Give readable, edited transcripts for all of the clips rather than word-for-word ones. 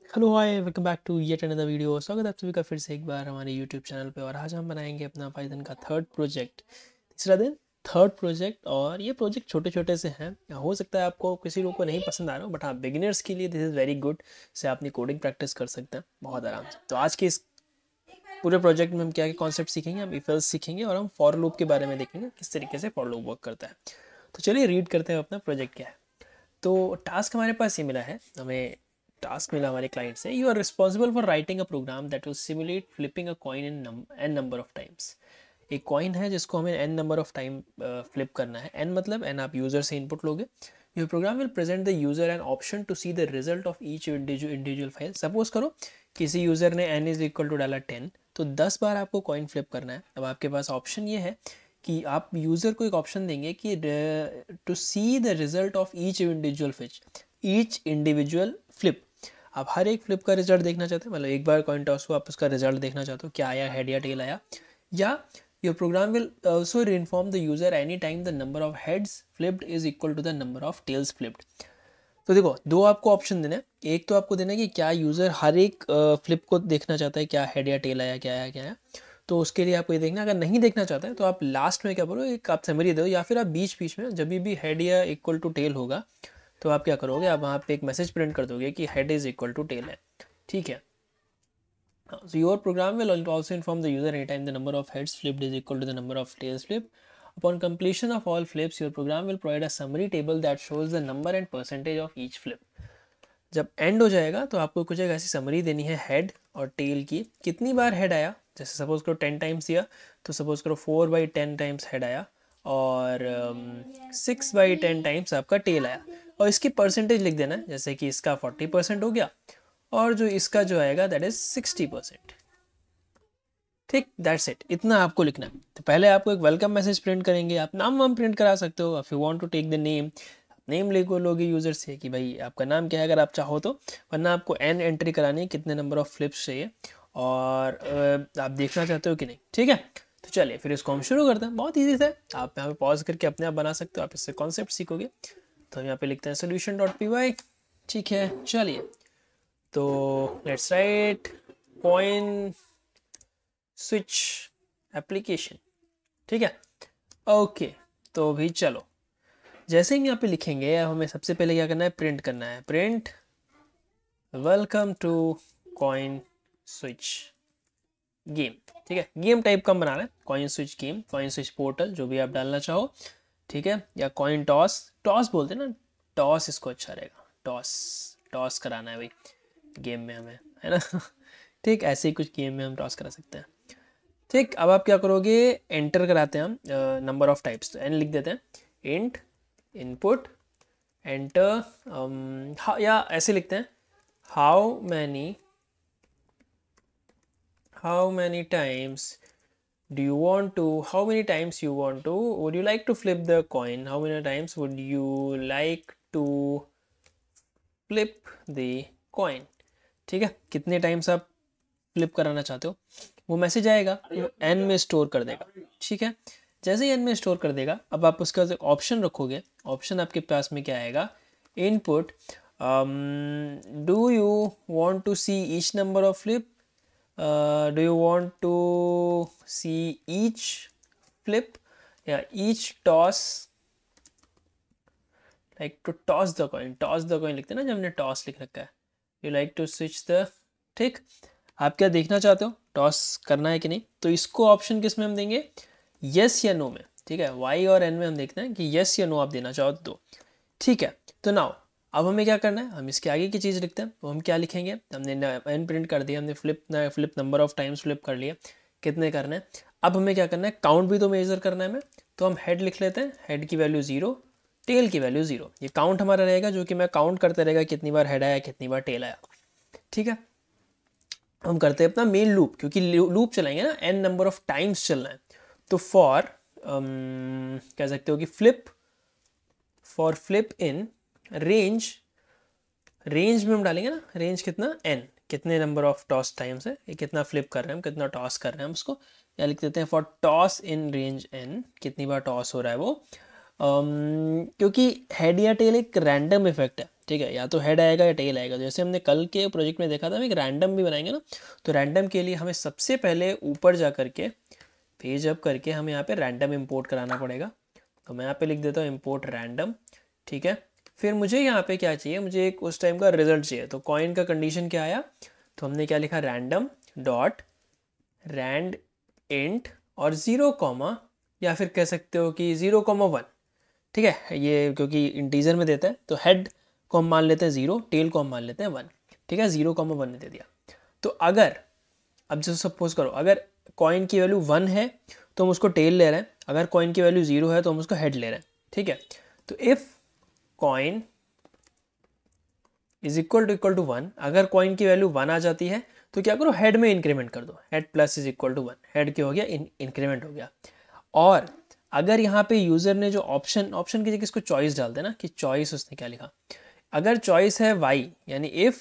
Hello hi welcome back to yet another video. स्वागत है आप सभी का फिर से एक बार हमारे यूट्यूब चैनल पे। और आज हम बनाएंगे अपना पाइथन का थर्ड प्रोजेक्ट, तीसरा दिन थर्ड प्रोजेक्ट। और ये प्रोजेक्ट छोटे छोटे से हैं, हो सकता है आपको किसी लोगों को नहीं पसंद आ रहा हो, बट हाँ बिगिनर्स के लिए दिस इज़ वेरी गुड। से अपनी कोडिंग प्रैक्टिस कर सकते हैं बहुत आराम से। तो आज के इस पूरे प्रोजेक्ट में हम क्या क्या कॉन्सेप्ट सीखेंगे, हम इफ एल्स सीखेंगे और हम फॉर लूप के बारे में देखेंगे किस तरीके से फॉर लूप वर्क करता है। तो चलिए रीड करते हैं अपना प्रोजेक्ट क्या है। तो टास्क हमारे पास ये मिला है, हमें टास्क मिला हमारे क्लाइंट से, you are responsible for writing a program that will simulate flipping a coin in N number of times. एक कॉइन है जिसको हमें N number of time flip करना है। एन मतलब एन आप यूजर से इनपुट लोगे। Your program will present the user an option to see the result of each individual file. Suppose करो किसी यूजर ने एन इज इक्वल टू डाला 10, तो 10 बार आपको कॉइन फ्लिप करना है। अब आपके पास ऑप्शन ये है कि आप यूज़र को एक ऑप्शन देंगे कि to see the result of each individual flip. आप हर एक फ्लिप का रिजल्ट देखना चाहते हैं, मतलब एक बार कॉइन टॉस हुआ आप उसका रिजल्ट देखना चाहते हो, क्या आया, हेड या टेल आया। या your program will also inform the user any time the number of heads flipped is equal to the number of tails flipped. तो देखो दो आपको ऑप्शन देना है। एक तो आपको देना है कि क्या यूज़र हर एक फ्लिप को देखना चाहता है, क्या हेड या टेल आया, क्या आया क्या आया। तो उसके लिए आपको ये देखना, अगर नहीं देखना चाहता है तो आप लास्ट में क्या करो, एक आप समरी दो, या फिर आप बीच बीच में जब भी हेड या इक्वल टू टेल होगा तो आप क्या करोगे, आप वहाँ पे एक मैसेज प्रिंट कर दोगे कि head is equal to tail है। ठीक है। So your program will also inform the user anytime the number of heads flipped is equal to the number of tails flipped. Upon completion of all flips, your program will provide a summary table that shows the number and percentage of each flip. जब and हो जाएगा तो आपको कुछ एक ऐसी summary देनी है हेड और टेल की, कितनी बार हेड आया। जैसे सपोज करो 10 टाइम्स दिया, तो सपोज करो 4/10 टाइम्स हेड आया और 6/10 टाइम्स आपका टेल आया। और इसकी परसेंटेज लिख देना है, जैसे कि इसका 40% हो गया और जो इसका जो आएगा दैट इज 60%। ठीक, दैट्स इट, इतना आपको लिखना है। तो पहले आपको एक वेलकम मैसेज प्रिंट करेंगे, आप नाम वाम प्रिंट करा सकते हो। If you want to take the name लिखो लोगे यूज़र से कि भाई आपका नाम क्या है अगर आप चाहो तो, वरना आपको एन एंट्री करानी है कितने नंबर ऑफ फ्लिप्स चाहिए और आप देखना चाहते हो कि नहीं। ठीक है, तो चलिए फिर इसको हम शुरू करते हैं। बहुत ईजी है, आप यहाँ पे पॉज करके अपने आप बना सकते हो, आप इससे कॉन्सेप्ट सीखोगे। तो हम यहाँ पे लिखते हैं solution.py। ठीक है, चलिए तो let's write coin switch application. ठीक है, ओके। तो भी चलो, जैसे ही यहाँ पे लिखेंगे हमें सबसे पहले क्या करना है, प्रिंट करना है। Print welcome to coin switch game. ठीक है, गेम टाइप का बनाना है, coin switch game, coin switch portal, जो भी आप डालना चाहो। ठीक है, या कॉइन टॉस, टॉस बोलते हैं ना, टॉस इसको अच्छा रहेगा, टॉस टॉस कराना है भाई गेम में हमें, है ना। ठीक, ऐसे ही कुछ गेम में हम टॉस करा सकते हैं। ठीक, अब आप क्या करोगे, एंटर कराते हैं हम नंबर ऑफ टाइप्स, तो एन लिख देते हैं, इंट इनपुट एंटर, या ऐसे लिखते हैं how many times do you want to how many times you want to would you like to flip the coin, how many times would you like to flip the coin। ठीक है, कितने times आप flip कराना चाहते हो, वो message आएगा, N में स्टोर कर देगा। ठीक है, जैसे ही एन में स्टोर कर देगा, अब आप उसका ऑप्शन रखोगे। ऑप्शन आपके पास में क्या आएगा, input do you want to see each number of flip, do you want to see each flip, yeah, each toss, like to toss the coin लिखते हैं ना, जब हमने टॉस लिख रखा है, you like to switch the। ठीक, आप क्या देखना चाहते हो, टॉस करना है कि नहीं, तो इसको ऑप्शन किस में हम देंगे, यस या नो में। ठीक है, वाई और एन में हम देखते हैं कि यस या नो आप देना चाहो तो। ठीक है, तो नाउ अब हमें क्या करना है, हम इसके आगे की चीज़ लिखते हैं। तो हम क्या लिखेंगे, हमने एन प्रिंट कर दिया, हमने flip number of times flip कर लिया, कितने करना है। अब हमें क्या करना है, काउंट भी तो मेजर करना है हमें। तो हम हेड लिख लेते हैं, हेड की वैल्यू 0, टेल की वैल्यू 0। ये काउंट हमारा रहेगा, जो कि मैं काउंट करते रहेगा कितनी बार हेड आया कितनी बार टेल आया। ठीक है, हम करते हैं अपना मेन लूप, क्योंकि लूप चलाएंगे ना, एन नंबर ऑफ टाइम्स चलना है। तो फॉर कह सकते हो कि फॉर फ्लिप इन रेंज में हम डालेंगे ना, रेंज कितना, एन, कितने नंबर ऑफ टॉस टाइम्स है, ये कितना फ्लिप कर रहे हैं हम, कितना टॉस कर रहे हैं हम उसको, या लिख देते हैं for toss in range N, कितनी बार टॉस हो रहा है वो। क्योंकि हेड या टेल एक रैंडम इफेक्ट है, ठीक है, या तो हेड आएगा या टेल आएगा। जैसे हमने कल के प्रोजेक्ट में देखा था, हम एक रैंडम भी बनाएंगे ना, तो रैंडम के लिए हमें सबसे पहले ऊपर जा करके पेज अप करके हमें यहाँ पे रैंडम इंपोर्ट कराना पड़ेगा। तो मैं यहाँ पे लिख देता हूँ इंपोर्ट रैंडम, ठीक है। फिर मुझे यहाँ पे क्या चाहिए, मुझे एक उस टाइम का रिजल्ट चाहिए। तो कॉइन का कंडीशन क्या आया, तो हमने क्या लिखा, रैंडम डॉट रैंड इंट और 0 कॉमा, या फिर कह सकते हो कि 0,1, ठीक है। ये क्योंकि इंटीजर में देता है तो हेड को हम मान लेते हैं 0, टेल को हम मान लेते हैं 1, ठीक है। 0,1 ने दे दिया। तो अगर अब जो सपोज करो अगर कॉइन की वैल्यू 1 है तो हम उसको टेल ले रहे हैं, अगर कॉइन की वैल्यू 0 है तो हम उसको हेड ले रहे हैं, ठीक है। तो if coin is equal to 1, अगर कॉइन की वैल्यू 1 आ जाती है तो क्या करो, हेड में इंक्रीमेंट कर दो, head plus is equal to 1, head क्या हो गया, इंक्रीमेंट हो गया। और अगर यहाँ पे यूजर ने जो ऑप्शन की जगह इसको चॉइस डाल देना, कि चॉइस उसने क्या लिखा, अगर चॉइस है y, यानी if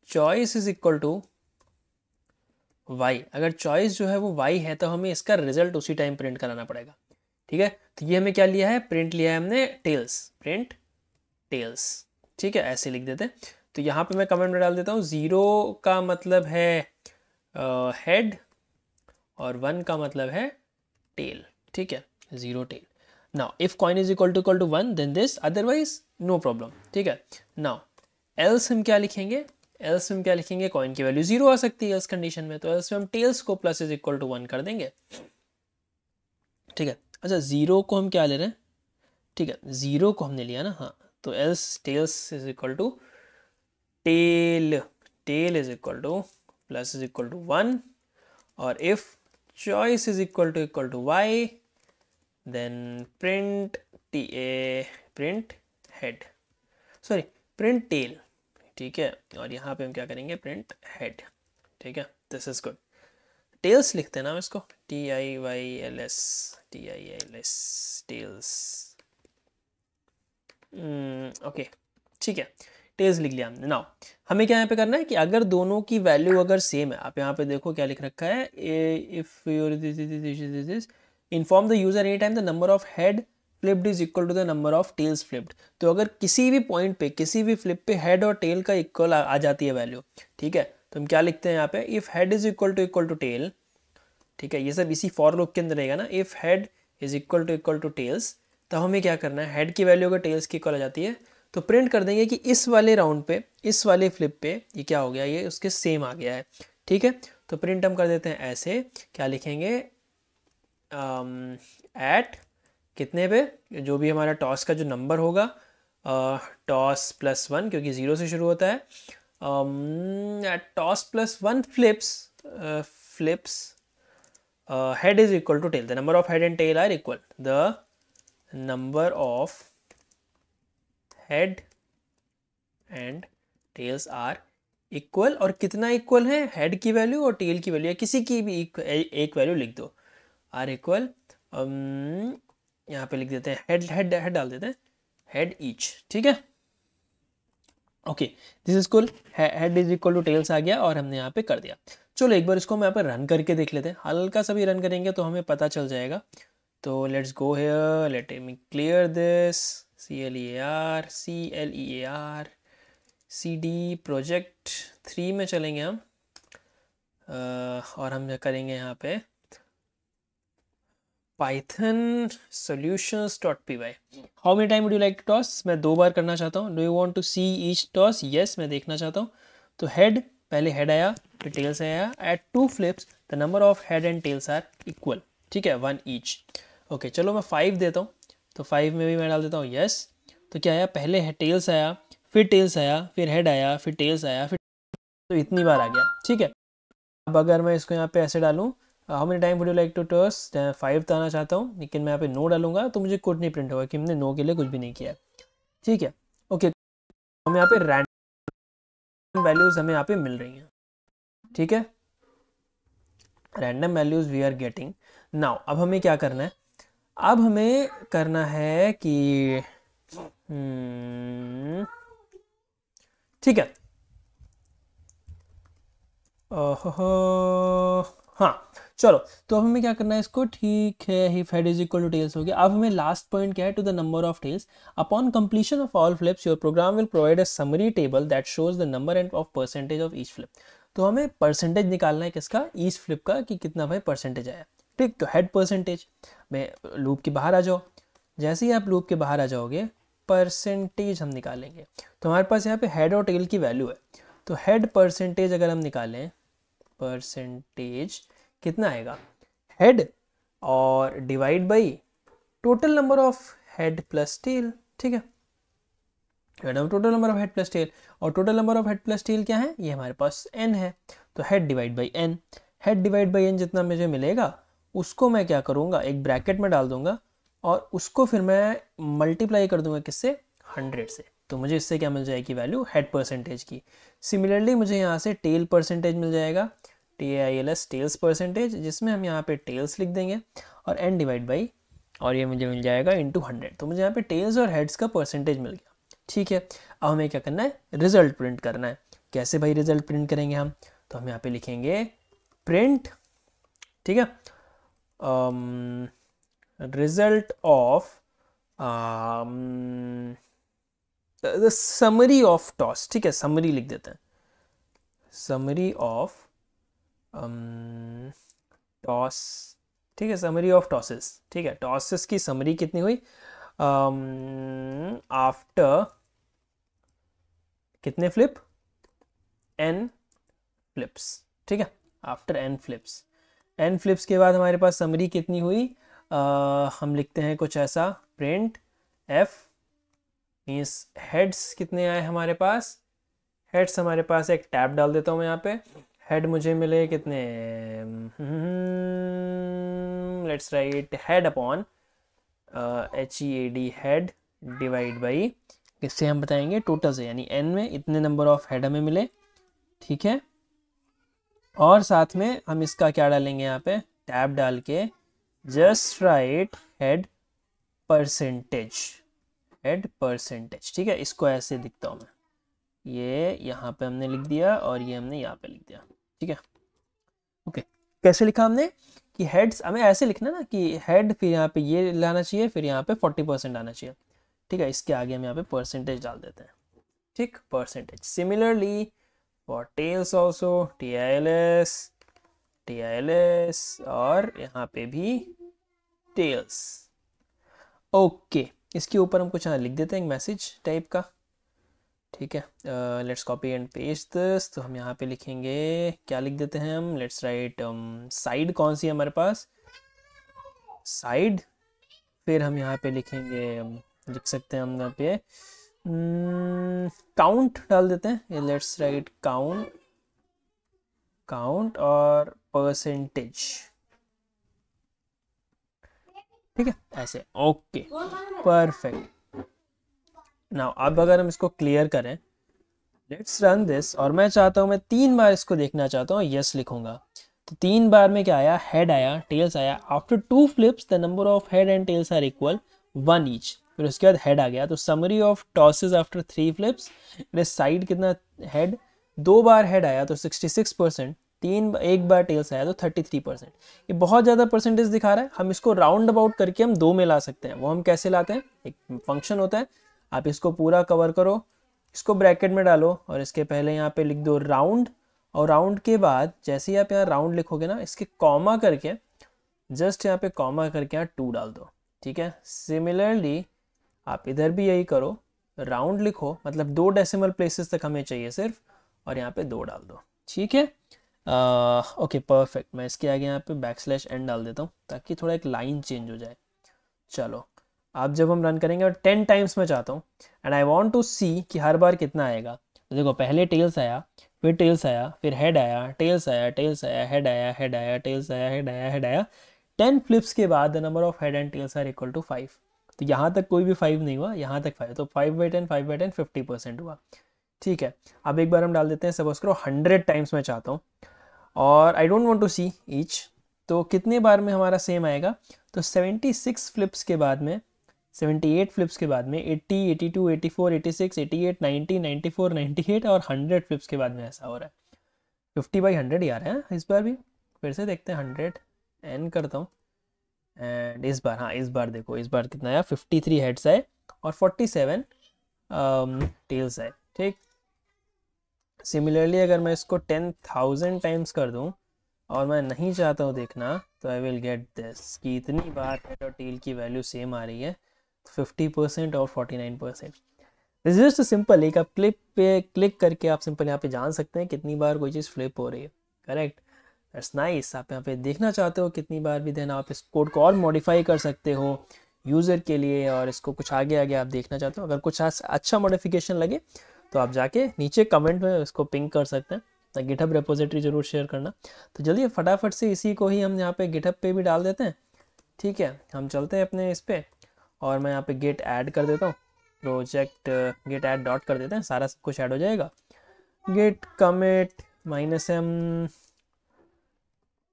choice is equal to y, अगर चॉइस जो है वो y है तो हमें इसका रिजल्ट उसी टाइम प्रिंट कराना पड़ेगा, ठीक है। तो ये हमें क्या लिया है, प्रिंट लिया है हमने टेल्स, प्रिंट टेल्स, ठीक है, ऐसे लिख देते हैं। तो यहाँ पे मैं कमेंट में डाल देता हूँ 0 का मतलब है हेड और 1 का मतलब है टेल, ठीक है, 0 tail. Now if coin is equal to 1 then this, otherwise no problem, ठीक है। नाउ एल्स हम क्या लिखेंगे, एल्स हम क्या लिखेंगे, कॉइन की वैल्यू 0 आ सकती है एल्स कंडीशन में, तो एल्स में हम टेल्स को प्लस इज इक्वल टू 1 कर देंगे, ठीक है। अच्छा 0 को हम क्या ले रहे हैं, ठीक है, 0 को हमने लिया ना, हाँ। तो else tails is equal to tail, tail is equal to plus is equal to 1, और if choice is equal to y, then print print head, sorry print tail, ठीक है। और यहाँ पे हम क्या करेंगे, print head, ठीक है। this is good, tails लिखते हैं ना इसको, TIYLS, TILS, tails, ओके, ठीक है, टेल्स लिख लिया हमने। नाउ हमें क्या यहाँ पे करना है कि अगर दोनों की वैल्यू अगर सेम है, आप यहाँ पे देखो क्या लिख रखा है, if inform the user any time the number of head flipped is equal to the number of tails flipped. तो अगर किसी भी पॉइंट पे, किसी भी फ्लिप पे हेड और टेल का इक्वल आ जाती है वैल्यू, ठीक है, तो हम क्या लिखते हैं यहाँ पे, if head is equal to tail, ठीक है, ये सब इसी फॉर लूप के अंदर रहेगा ना। If head is equal to tails, तो हमें क्या करना है, हेड की वैल्यू अगर टेल्स की इक्वल आ जाती है तो प्रिंट कर देंगे कि इस वाले राउंड पे, इस वाले फ्लिप पे ये क्या हो गया, ये उसके सेम आ गया है, ठीक है। तो प्रिंट हम कर देते हैं ऐसे, क्या लिखेंगे, एट कितने पे, जो भी हमारा टॉस का जो नंबर होगा, टॉस प्लस 1 क्योंकि 0 से शुरू होता है, at toss plus 1 flips head is equal to tail, the number of head and tail are equal, the number of head and tails are equal, और कितना इक्वल है, हेड की वैल्यू और टेल की वैल्यू, या किसी की भी एक वैल्यू लिख दो, आर इक्वल, यहाँ पे लिख देते हैं हेड हेड हेड डाल देते हैं, हेड ईच, ठीक है, okay, this is cool, head is equal to tails आ गया और हमने यहाँ पे कर दिया। चलो एक बार इसको हम यहाँ पे रन करके देख लेते हैं, हल्का सा भी रन करेंगे तो हमें पता चल जाएगा। तो let's go here, let me clear this, CLEAR CD project 3 में चलेंगे हम, और हम करेंगे यहाँ पे python solutions.py। How many time would you like to toss, मैं 2 बार करना चाहता हूँ। Do you want to see each toss, yes मैं देखना चाहता हूँ। तो हेड, पहले हेड आया फिर टेल्स आया, at 2 flips the number of head and tails are equal, ठीक है, 1 ईच। ओके चलो मैं 5 देता हूँ, तो 5 में भी मैं डाल देता हूँ यस। तो क्या आया, पहले टेल्स आया, फिर टेल्स आया, फिर हेड आया, फिर टेल्स आया, फिर, तो इतनी बार आ गया, ठीक है। अब अगर मैं इसको यहाँ पे ऐसे डालूँ, how many time would you like to toss, 5 तो आना चाहता हूँ, लेकिन मैं यहाँ पे नो डालूंगा तो मुझे कोड नहीं प्रिंट होगा कि हमने नो के लिए कुछ भी नहीं किया, ठीक है। ओके हम यहाँ पे रैंडम वैल्यूज हमें यहाँ पे मिल रही हैं, ठीक है, random values we are getting. Now अब हमें क्या करना है, अब हमें करना है कि ठीक है, हाँ चलो, तो अब हमें क्या करना है इसको, ठीक है, if head is equal to tails हो गया। अब हमें लास्ट पॉइंट क्या है, to the number of tails upon completion of all flips your program will provide a summary table that shows the number and of percentage of each flip. तो हमें percentage निकालना है किसका, ईच फ्लिप का, कि कितना भाई परसेंटेज आया। ठीक, तो हेड परसेंटेज में लूप के बाहर आ जाओ। जैसे ही आप लूप के बाहर आ जाओगे परसेंटेज हम निकालेंगे। तो हमारे पास यहाँ पे हेड और टेल की वैल्यू है, तो हेड परसेंटेज अगर हम निकालें, परसेंटेज कितना आएगा, हेड और divide by total number of head plus tail. ठीक है, total number of head plus tail, और total number of head plus tail क्या है, ये हमारे पास n है, तो head divide by n, head divide by n जितना मुझे मिलेगा उसको मैं क्या करूँगा, एक ब्रैकेट में डाल दूंगा और उसको फिर मैं मल्टीप्लाई कर दूंगा किससे, 100 से। तो मुझे इससे क्या मिल जाएगी वैल्यू, हेड परसेंटेज की। सिमिलरली मुझे यहाँ से टेल परसेंटेज मिल जाएगा, TAILS टेल्स परसेंटेज, जिसमें हम यहाँ पे टेल्स लिख देंगे और n डिवाइड बाई, और ये मुझे मिल जाएगा इंटू 100। तो मुझे यहाँ पे टेल्स और हेड्स का परसेंटेज मिल गया। ठीक है, अब हमें क्या करना है, रिजल्ट प्रिंट करना है। कैसे भाई रिजल्ट प्रिंट करेंगे हम, तो हम यहाँ पे लिखेंगे प्रिंट, ठीक है, result of the summary of toss. ठीक है, समरी लिख देते हैं, समरी ऑफ टॉस। ठीक है, समरी ऑफ टॉसेस। ठीक है, टॉसेस की समरी कितनी हुई, आफ्टर कितने फ्लिप, n फ्लिप्स। ठीक है, after n flips, n flips के बाद हमारे पास समरी कितनी हुई, हम लिखते हैं कुछ ऐसा, प्रिंट f मीन्स हेड्स कितने आए हमारे पास, हेड्स हमारे पास एक टैब डाल देता हूँ मैं यहाँ पे, हेड मुझे मिले कितने, let's write head upon HEAD head divide by, किससे हम बताएंगे, टोटल से, यानी n में इतने नंबर ऑफ हेड हमें मिले। ठीक है, और साथ में हम इसका क्या डालेंगे यहाँ पे, टैब डाल के just write head percentage, head percentage. ठीक है, इसको ऐसे लिखता हूँ मैं, ये यहाँ पे हमने लिख दिया और ये हमने यहाँ पे लिख दिया। ठीक है, ओके, कैसे लिखा हमने कि हेड्स, हमें ऐसे लिखना ना कि हेड, फिर यहाँ पे ये लाना चाहिए, फिर यहाँ पे 40% आना चाहिए। ठीक है, इसके आगे हम यहाँ पे परसेंटेज डाल देते हैं। ठीक, percentage. Similarly for tails also, TAILS और यहाँ पे भी टेल्स। ओके, इसके ऊपर हम कुछ लिख देते हैं, एक मैसेज टाइप का। ठीक है, let's copy and paste this. तो हम यहाँ पे लिखेंगे, क्या लिख देते हैं हम, लेट्स राइट साइड, कौन सी है हमारे पास, साइड। फिर हम यहाँ पे लिखेंगे, लिख सकते हैं हम यहाँ पे काउंट डाल देते हैं, लेट्स राइट काउंट, काउंट और परसेंटेज। ठीक है, ऐसे। Okay, perfect. नाउ अब अगर हम इसको क्लियर करें, लेट्स रन दिस, और मैं चाहता हूँ, मैं 3 बार इसको देखना चाहता हूँ, यस लिखूंगा। तो 3 बार में क्या आया, हेड आया, टेल्स आया। After 2 flips the number of head and tails are equal 1 each. फिर उसके बाद हेड आ गया, तो summary of tosses after 3 flips, side कितना, हेड 2 बार हेड आया तो 66%, एक बार टेल्स आया तो 33%। ये बहुत ज़्यादा परसेंटेज दिखा रहा है। हम इसको राउंड अबाउट करके हम 2 में ला सकते हैं। वो हम कैसे लाते हैं, एक फंक्शन होता है, आप इसको पूरा कवर करो, इसको ब्रैकेट में डालो और इसके पहले यहाँ पे लिख दो राउंड, और राउंड के बाद जैसे ही आप यहाँ राउंड लिखोगे ना, इसके कॉमा करके, जस्ट यहाँ पे कॉमा करके यहाँ 2 डाल दो। ठीक है, सिमिलरली आप इधर भी यही करो, राउंड लिखो, मतलब 2 डेसिमल प्लेसेस तक हमें चाहिए सिर्फ, और यहाँ पे 2 डाल दो। ठीक है, ओके परफेक्ट। मैं इसके आगे यहाँ पे \n डाल देता हूँ ताकि थोड़ा एक लाइन चेंज हो जाए। चलो, अब जब हम रन करेंगे, और 10 टाइम्स मैं चाहता हूँ, एंड आई वांट टू सी कि हर बार कितना आएगा। तो देखो, पहले टेल्स आया, फिर टेल्स आया, फिर हेड आया, टेल्स आया, टेल्स आया, हेड आया, हेड आया, टेल्स आया, हेड आया, हेड आया। 10 फ्लिप्स के बाद the number of head and tails are equal to 5। तो यहाँ तक कोई भी 5 नहीं हुआ, यहाँ तक 5, तो 5/10 5/10 50% हुआ। ठीक है, अब एक बार हम डाल देते हैं, सपोज करो 100 टाइम्स मैं चाहता हूँ, और I don't want to see each, तो कितने बार में हमारा सेम आएगा, तो 76 फ्लिप्स के बाद में, 78 फ्लिप्स के बाद में 80, 82, 84, 86, 88, 90, 94, 98 और 100 फ्लिप्स के बाद में ऐसा हो रहा है। 50/100 ही आ रहा है इस बार भी। फिर से देखते हैं, 100 एन करता हूँ एंड इस बार, हाँ इस बार देखो, इस बार कितना आया, 53 हेड्स आए और 47 टेल्स आए। ठीक, सिमिलरली अगर मैं इसको 10,000 टाइम्स कर दूँ और मैं नहीं चाहता हूँ देखना, तो आई विल गेट दिस कि इतनी बार हेड और टेल की वैल्यू सेम आ रही है, 50% और 49%। दिस इज जस्ट सिंपल, एक आप क्लिप पे क्लिक करके आप सिंपल यहाँ पे जान सकते हैं कितनी बार कोई चीज़ फ्लिप हो रही है। Correct, that's nice. आप यहाँ पे देखना चाहते हो कितनी बार भी, देना आप इस कोड को और मॉडिफाई कर सकते हो यूज़र के लिए, और इसको कुछ आगे आगे आप देखना चाहते हो, अगर कुछ अच्छा मॉडिफिकेशन लगे तो आप जाके नीचे कमेंट में इसको पिंग कर सकते हैं। गिटहब रेपोजिटरी जरूर शेयर करना। तो जल्दी फटाफट से इसी को ही हम यहाँ पे गिटहब पे भी डाल देते हैं। ठीक है, हम चलते हैं अपने इस पे, और मैं यहाँ पे गेट ऐड कर देता हूँ, प्रोजेक्ट गेट ऐड डॉट कर देते हैं, सारा सब कुछ ऐड हो जाएगा। Git commit -m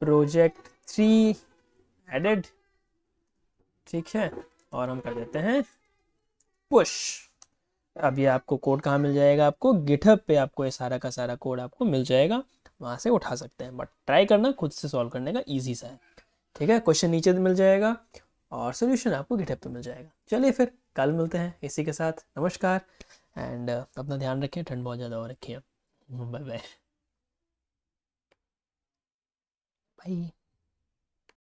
project 3 added. ठीक है, और हम कर देते हैं पुश। अब ये आपको कोड कहाँ मिल जाएगा, आपको गिटहब पे आपको ये सारा का सारा कोड आपको मिल जाएगा, वहाँ से उठा सकते हैं। बट ट्राई करना खुद से सॉल्व करने का, ईजी सा है। ठीक है, क्वेश्चन नीचे मिल जाएगा और सोल्यूशन आपको गिटहब पे मिल जाएगा। चलिए फिर कल मिलते हैं इसी के साथ। नमस्कार एंड अपना ध्यान रखें, ठंड बहुत ज़्यादा हो रखी है। Bye bye.